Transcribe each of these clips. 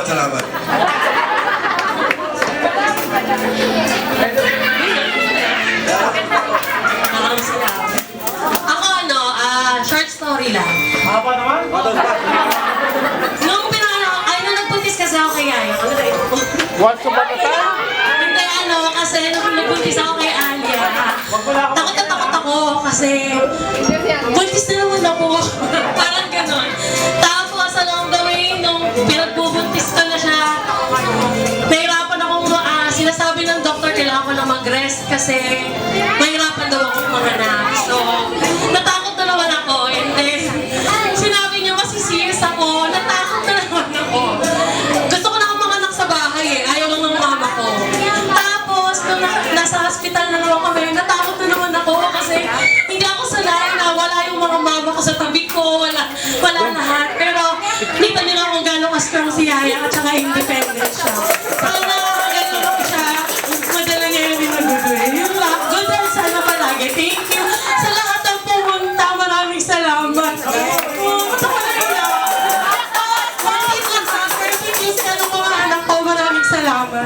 salamat. Ako short story lang. Haba naman? Nung nung nagpuntis kasi ako kay Yaya. Once upon a time? Hindi kasi nung nagpuntis ako kay Alia. Takot na takot ako kasi buntis na naman ako. Parang ganon. Tapos along the way, nung pinagbubuntis ko na siya, nahirapan akong sinasabi ng doktor kailangan ko na mag-rest kasi mahirapan daw akong manganak. So, natakot na naman ako. And then, sinabi niya masisiyas ako. Natakot na naman ako. Gusto ko na akong manganak sa bahay Ayaw lang ng mama ko. Tapos, nung nasa hospital na naman kami, natakot na naman ako kasi hindi ako sanay na wala yung mga mama ko sa tabi ko. Wala lahat. Pero, kita niyo lang kung gano'ng ka-strong si Yaya at saka independent siya. Sana, gano'n ako siya. Madala niya yung dinagudwe. Yung good health sana palagi. Thank you. Sa lahat ng pumunta, maraming salamat. Ba't ako naiyak? Bakit lang sa perfect yung sinanong mga anak ko, maraming salamat.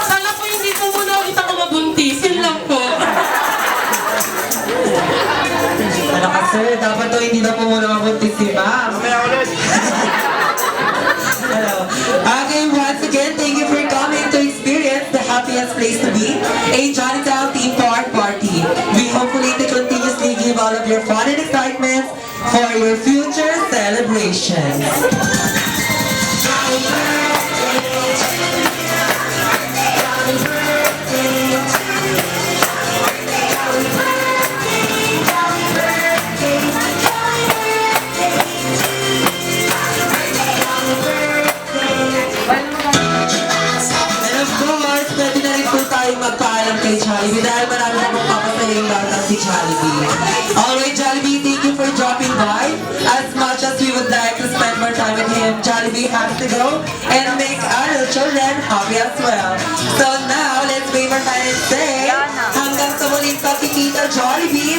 Sana po hindi po muna ulit ako mabuntis. Yun lang po. Ano kasi, dapat to hindi na po muna mabuntis si Ma'am. Mamaya ulit. Hello. Okay, once again, thank you for coming to experience the happiest place to be, a Johnnytown Theme Park Party. We hopefully to continuously give all of your fun and excitement for your future celebrations. Magpaalam kay Jollibee dahil marami na magpapasayang batang si Jollibee. Alright, Jollibee, thank you for dropping by. As much as we would like to spend more time with him, Jollibee has to go and make other children happy as well. So now, let's wave our hand and say, hanggang sa muling pagkikita, Jollibee,